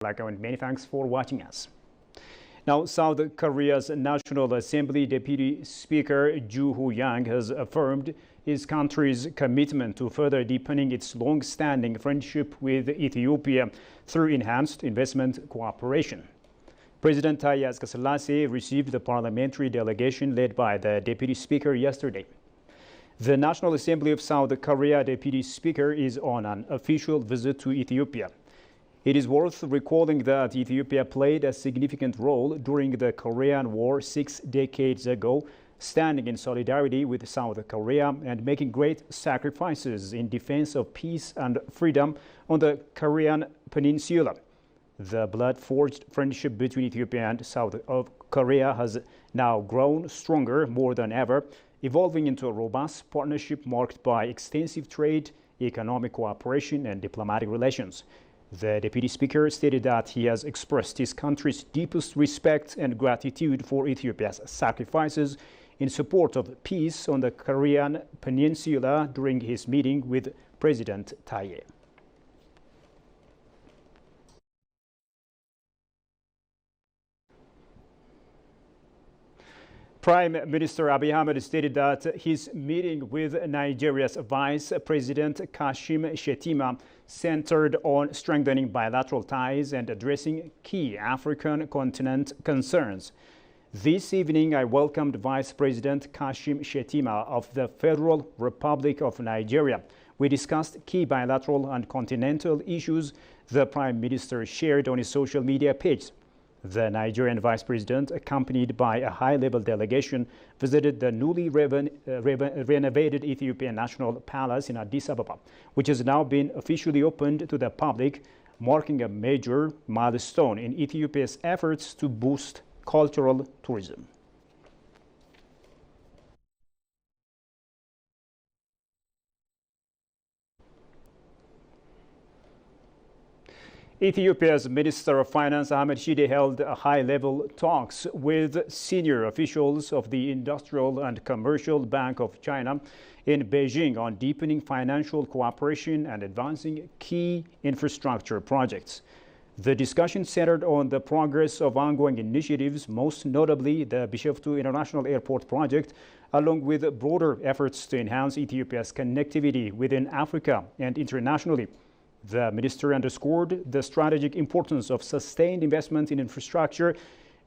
And many thanks for watching us. Now, South Korea's National Assembly Deputy Speaker Joo Ho-yang has affirmed his country's commitment to further deepening its long-standing friendship with Ethiopia through enhanced investment cooperation. President Taye Asqe-Selassie received the parliamentary delegation led by the Deputy Speaker yesterday. The National Assembly of South Korea Deputy Speaker is on an official visit to Ethiopia. It is worth recalling that Ethiopia played a significant role during the Korean War 6 decades ago, standing in solidarity with South Korea and making great sacrifices in defense of peace and freedom on the Korean Peninsula. The blood-forged friendship between Ethiopia and South Korea has now grown stronger more than ever, evolving into a robust partnership marked by extensive trade, economic cooperation, and diplomatic relations. The Deputy Speaker stated that he has expressed his country's deepest respect and gratitude for Ethiopia's sacrifices in support of peace on the Korean Peninsula during his meeting with President Taye. Prime Minister Abiy Ahmed stated that his meeting with Nigeria's Vice President Kashim Shettima centered on strengthening bilateral ties and addressing key African continent concerns. This evening, I welcomed Vice President Kashim Shettima of the Federal Republic of Nigeria. We discussed key bilateral and continental issues, the Prime Minister shared on his social media page. The Nigerian Vice President, accompanied by a high-level delegation, visited the newly renovated Ethiopian National Palace in Addis Ababa, which has now been officially opened to the public, marking a major milestone in Ethiopia's efforts to boost cultural tourism. Ethiopia's Minister of Finance Ahmed Shide held high-level talks with senior officials of the Industrial and Commercial Bank of China in Beijing on deepening financial cooperation and advancing key infrastructure projects. The discussion centered on the progress of ongoing initiatives, most notably the Bishoftu International Airport project, along with broader efforts to enhance Ethiopia's connectivity within Africa and internationally. The minister underscored the strategic importance of sustained investment in infrastructure,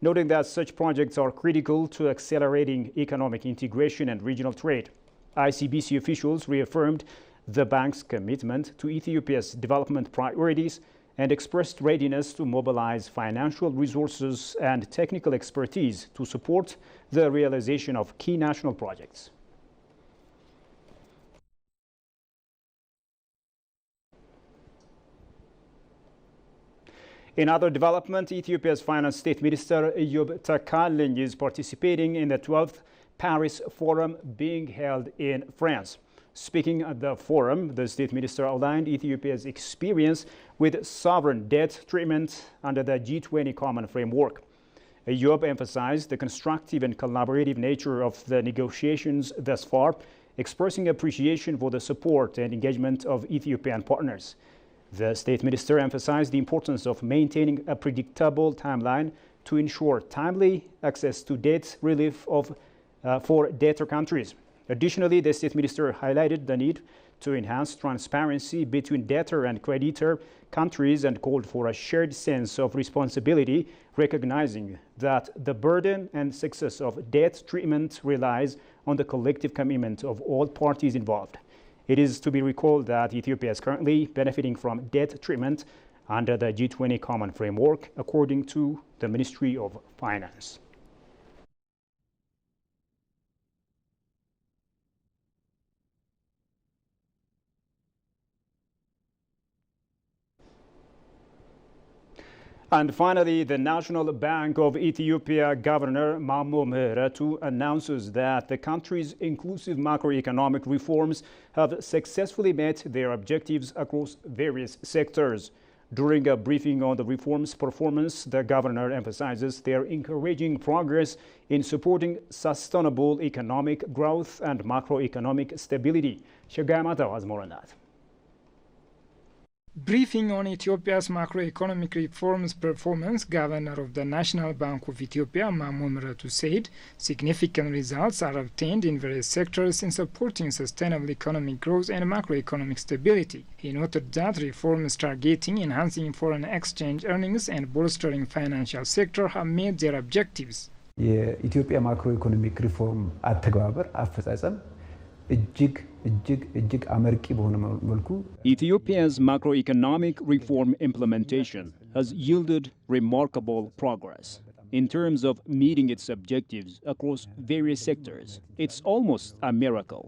noting that such projects are critical to accelerating economic integration and regional trade. ICBC officials reaffirmed the bank's commitment to Ethiopia's development priorities and expressed readiness to mobilize financial resources and technical expertise to support the realization of key national projects. In other development, Ethiopia's Finance State Minister Eyob Takalling is participating in the 12th Paris Forum being held in France. Speaking at the forum, the State Minister outlined Ethiopia's experience with sovereign debt treatment under the G20 Common Framework. Eyob emphasized the constructive and collaborative nature of the negotiations thus far, expressing appreciation for the support and engagement of Ethiopian partners. The State Minister emphasized the importance of maintaining a predictable timeline to ensure timely access to debt relief for debtor countries. Additionally, the State Minister highlighted the need to enhance transparency between debtor and creditor countries and called for a shared sense of responsibility, recognizing that the burden and success of debt treatment relies on the collective commitment of all parties involved. It is to be recalled that Ethiopia is currently benefiting from debt treatment under the G20 Common Framework, according to the Ministry of Finance. And finally, the National Bank of Ethiopia Governor Mammo ምህረቱ announces that the country's inclusive macroeconomic reforms have successfully met their objectives across various sectors. During a briefing on the reforms' performance, the governor emphasizes their encouraging progress in supporting sustainable economic growth and macroeconomic stability. Shagai Mata has more on that. Briefing on Ethiopia's macroeconomic reforms performance, Governor of the National Bank of Ethiopia, Mamo Mehretu, said significant results are obtained in various sectors in supporting sustainable economic growth and macroeconomic stability. He noted that reforms targeting enhancing foreign exchange earnings and bolstering financial sector have met their objectives. የኢትዮጵያ ማክሮኢኮኖሚክ ሪፎርም አተገባበር አፈጻጸም እጅግ አመርቂ በሆነ መልኩ Ethiopia's macroeconomic reform implementation has yielded remarkable progress. In terms of meeting its objectives across various sectors, it's almost a miracle.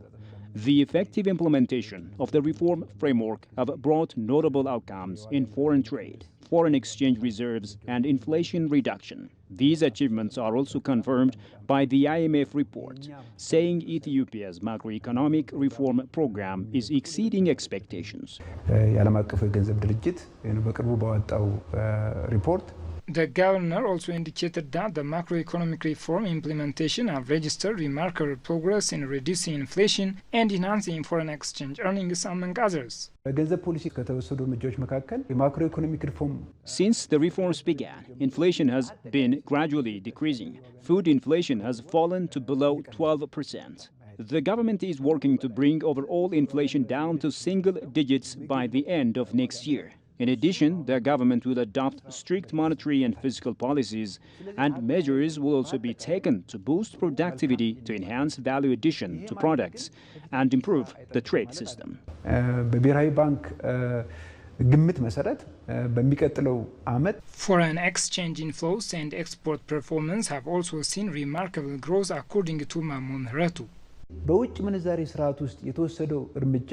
The effective implementation of the reform framework have brought notable outcomes in foreign trade, foreign exchange reserves, and inflation reduction. These achievements are also confirmed by the IMF report, saying Ethiopia's macroeconomic reform program is exceeding expectations. የዓለም አቀፉ የገንዘብ ድርጅት በቅርቡ ባወጣው ሪፖርት The governor also indicated that the macroeconomic reform implementation have registered remarkable progress in reducing inflation and enhancing foreign exchange earnings, among others. በገንዘብ ፖሊሲ ከተወሰዱ እርምጃዎች መካከል የማክሮኢኮኖሚክ ሪፎርም Since the reforms began, inflation has been gradually decreasing. Food inflation has fallen to below 12%. The government is working to bring overall inflation down to single digits by the end of next year. In addition, the government will adopt strict monetary and fiscal policies, and measures will also be taken to boost productivity to enhance value addition to products and improve the trade system. በብሔራዊ ባንክ ግምት መሰረት በሚቀጥለው ዓመት Foreign exchange inflows and export performance have also seen remarkable growth, according to Mamo Mehretu. በውጭ ምንዛሬ ስርዓት ውስጥ የተወሰደው እርምጃ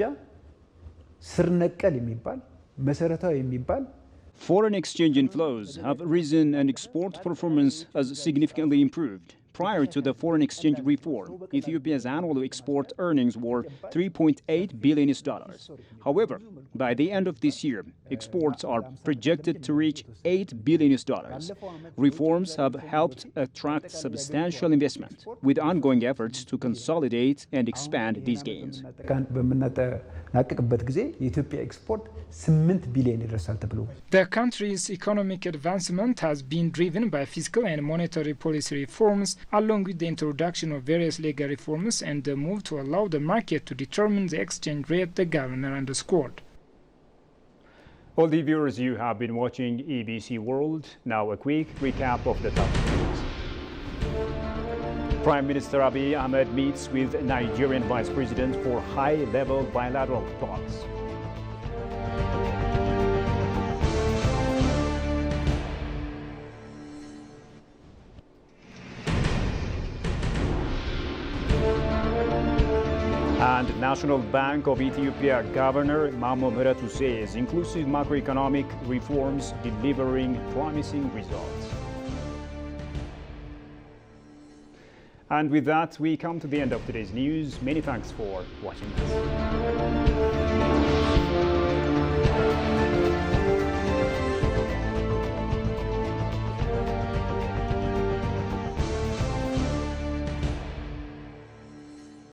ስር ነቀል የሚባል መሰረታዊ የሚባል Foreign exchange inflows have risen and export performance has significantly improved. Prior to the foreign exchange reform, Ethiopia's annual export earnings were $3.8 billion. However, by the end of this year, exports are projected to reach $8 billion. Reforms have helped attract substantial investment, with ongoing efforts to consolidate and expand these gains. በምናጠናቅቅበት ጊዜ የኢትዮጵያ ኤክስፖርት 8 ቢሊዮን ይደርሳል ተብሎ The country's economic advancement has been driven by fiscal and monetary policy reforms, along with the introduction of various legal reforms and the move to allow the market to determine the exchange rate, the governor underscored. All the viewers, you have been watching EBC World. Now a quick recap of the top news. Prime Minister Abiy Ahmed meets with Nigerian Vice President for high-level bilateral talks. And National Bank of Ethiopia Governor Mamo Mehretu says inclusive macroeconomic reforms delivering promising results. And with that, we come to the end of today's news. Many thanks for watching us.